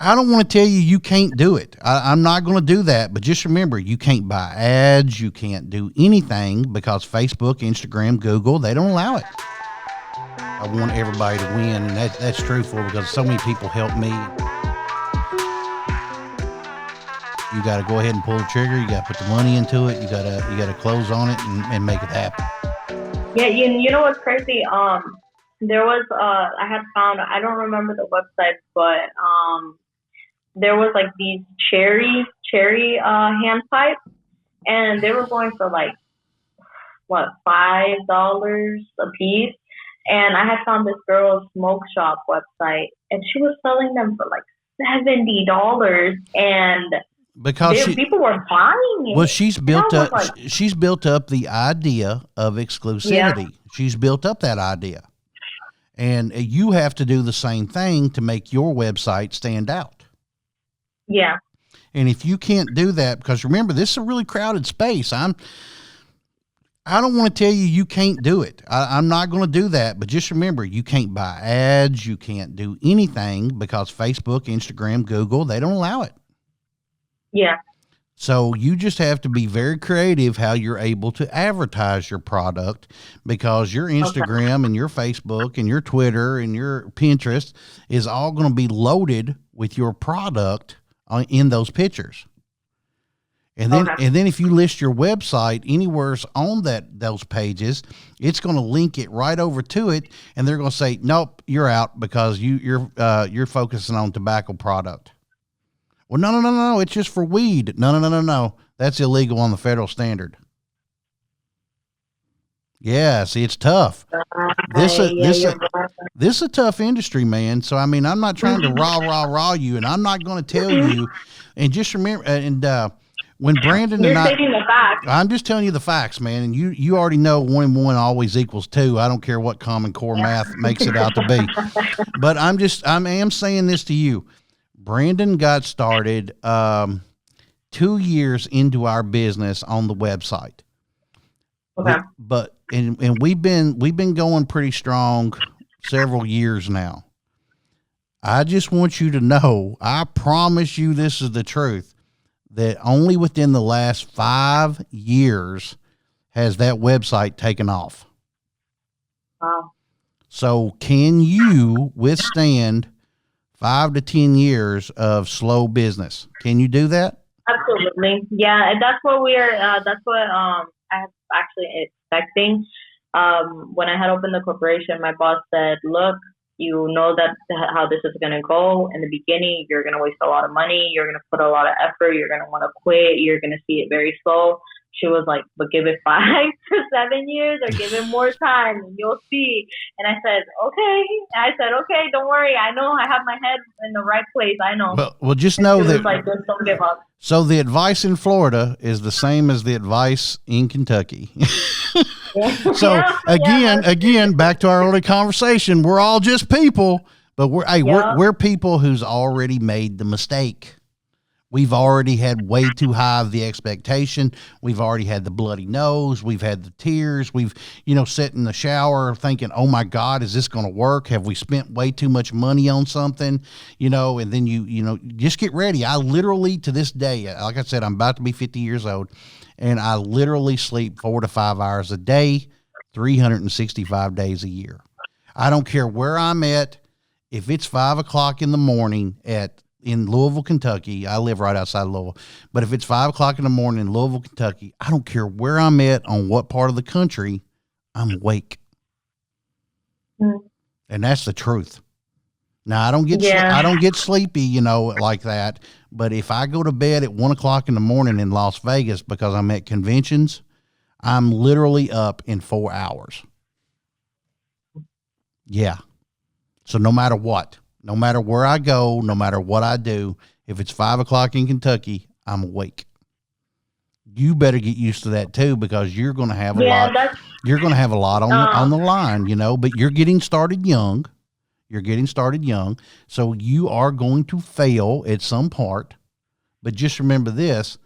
I don't want to tell you you can't do it. I'm not going to do that. But just remember, you can't buy ads. You can't do anything because Facebook, Instagram, Google, they don't allow it. I want everybody to win, and that's truthful because so many people help me. You got to go ahead and pull the trigger. You got to put the money into it. You got to close on it and make it happen. Yeah, you know what's crazy? There was I had found, I don't remember the website, but there was like these cherry hand pipes, and they were going for like what, $5 a piece. And I had found this girl's smoke shop website, and she was selling them for like $70, and because people were buying it. Well, she's built up the idea of exclusivity. Yeah. She's built up that idea. And you have to do the same thing to make your website stand out. Yeah. And if you can't do that, because remember, this is a really crowded space. I don't want to tell you you can't do it. I'm not going to do that. But just remember, you can't buy ads. You can't do anything because Facebook, Instagram, Google, they don't allow it. Yeah. So you just have to be very creative how you're able to advertise your product, because your Instagram and your Facebook and your Twitter and your Pinterest is all going to be loaded with your product in those pictures. And then if you list your website anywhere on those pages, it's going to link it right over to it, and they're going to say, nope, you're out because you're focusing on tobacco product. Well, no, it's just for weed. No. That's illegal on the federal standard. Yeah, see, it's tough. This is a tough industry, man. So, I mean, I'm not trying to raw you, and I'm not going to tell you. And just remember, when Brandon You're stating the facts. I'm just telling you the facts, man. And you already know 1 and 1 always equals 2. I don't care what Common Core math makes it out to be. But I am saying this to you. Brandon got started 2 years into our business on the website. Okay. And we've been going pretty strong several years now. I just want you to know, I promise you this is the truth, that only within the last 5 years has that website taken off. Wow. So can you withstand 5 to 10 years of slow business? Can you do that? Absolutely. Yeah. And that's what that's what I was actually expecting. When I had opened the corporation, my boss said, look, you know that how this is going to go. In the beginning, you're going to waste a lot of money. You're going to put a lot of effort. You're going to want to quit. You're going to see it very slow. She was like, but give it 5 to 7 years, or give it more time and you'll see. And I said, okay, don't worry. I know I have my head in the right place. I know. Well, just know that, like, just don't give up. So the advice in Florida is the same as the advice in Kentucky. So again, back to our early conversation, we're all just people, but we're people who's already made the mistake. We've already had way too high of the expectation. We've already had the bloody nose. We've had the tears. We've, sat in the shower thinking, oh my God, is this going to work? Have we spent way too much money on something? And then you just get ready. I literally, to this day, like I said, I'm about to be 50 years old, and I literally sleep 4 to 5 hours a day, 365 days a year. I don't care where I'm at. If it's 5 o'clock in the morning in Louisville, Kentucky, I live right outside Louisville, but if it's 5 o'clock in the morning in Louisville, Kentucky, I don't care where I'm at on what part of the country, I'm awake. And that's the truth. Now, I don't get sleepy, like that. But if I go to bed at 1 o'clock in the morning in Las Vegas because I'm at conventions, I'm literally up in 4 hours. Yeah. So no matter what, no matter where I go, no matter what I do, if it's 5 o'clock in Kentucky, I'm awake. You better get used to that too, because you're going to have a lot. You're going to have a lot on the line, but you're getting started young. So you are going to fail at some part, but just remember this,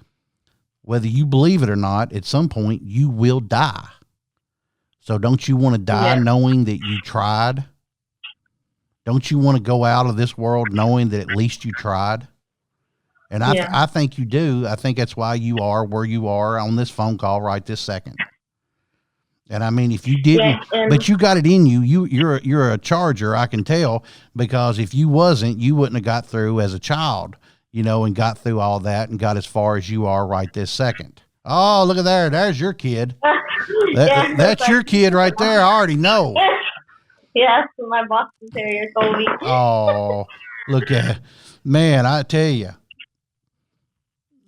whether you believe it or not, at some point you will die. So don't you want to die knowing that you tried? don't you want to go out of this world knowing that at least you tried? And I think you do. I think that's why you are where you are on this phone call right this second. And I mean, if you didn't, but you got it in you, you're a charger, I can tell, because if you wasn't, you wouldn't have got through as a child, you know, and got through all that and got as far as you are right this second. Oh, look at there. There's your kid. That's your kid right there. I already know. Yes, my Boston Terrier told me. Oh, look at, man, I tell you,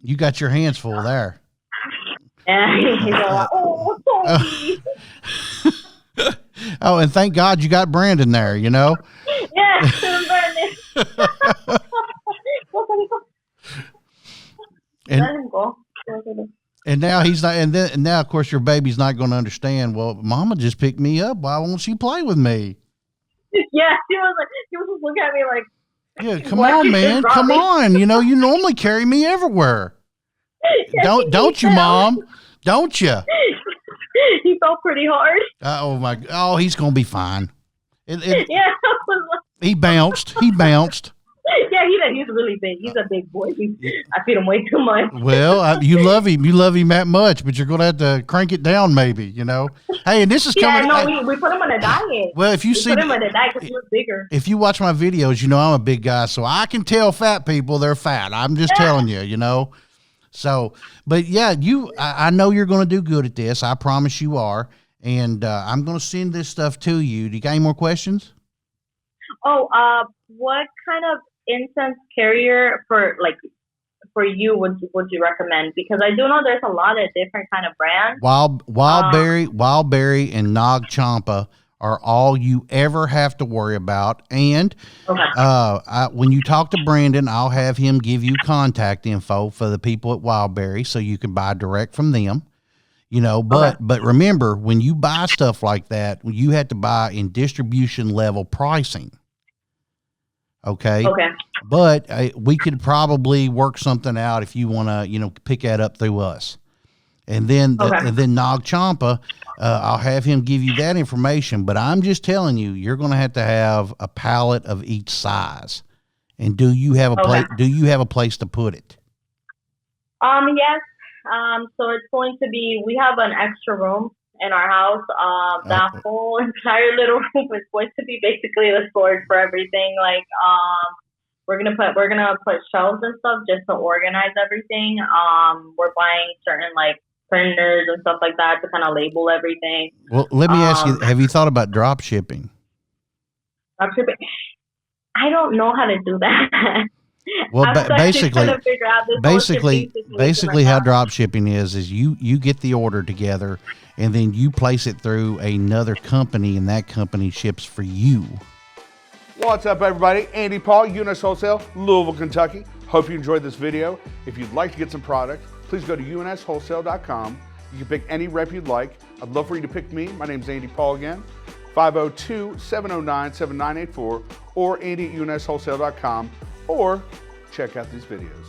you got your hands full there. And he's like, oh, Toby. Oh, and thank God you got Brandon there, you know? Yes, Brandon. And now he's not, and now of course your baby's not going to understand. Well, Mama just picked me up. Why won't she play with me? Yeah, he was just looking at me like, yeah, come on, man, come on. You know, you normally carry me everywhere. Don't you, Mom? Don't you? He felt pretty hard. Oh, he's gonna be fine. Yeah, he bounced. Yeah, he did. He's really big. He's a big boy. I feed him way too much. Well, you love him. You love him that much, but you're going to have to crank it down maybe, you know. Hey, and this is coming. Yeah, no, we put him on a diet. Well, if you put him on a diet because he was bigger. If you watch my videos, you know I'm a big guy, so I can tell fat people they're fat. I'm just telling you, you know. So, but yeah, I know you're going to do good at this. I promise you are. And I'm going to send this stuff to you. Do you got any more questions? Oh, what kind of incense carrier for you would you recommend? Because I do know there's a lot of different kind of brands. Wildberry and Nag Champa are all you ever have to worry about. And when you talk to Brandon, I'll have him give you contact info for the people at Wildberry so you can buy direct from them. You know, but remember, when you buy stuff like that, you have to buy in distribution level pricing. Okay. But we could probably work something out if you want to, you know, pick that up through us. And then, Nag Champa, I'll have him give you that information. But I'm just telling you, you're going to have a pallet of each size. And do you have a place? Do you have a place to put it? Yes. So it's going to be. We have an extra room in our house. That whole entire little room is going to be basically the storage for everything. Like, we're gonna put shelves and stuff just to organize everything. We're buying certain like printers and stuff like that to kind of label everything. Well, let me ask you: have you thought about drop shipping? Drop shipping? I don't know how to do that. Well, basically how drop shipping is you get the order together and then you place it through another company and that company ships for you. What's up, everybody? Andy Paul, UNS Wholesale, Louisville, Kentucky. Hope you enjoyed this video. If you'd like to get some product, please go to unswholesale.com. You can pick any rep you'd like. I'd love for you to pick me. My name's Andy Paul again. 502-709-7984 or Andy at unswholesale.com, or check out these videos.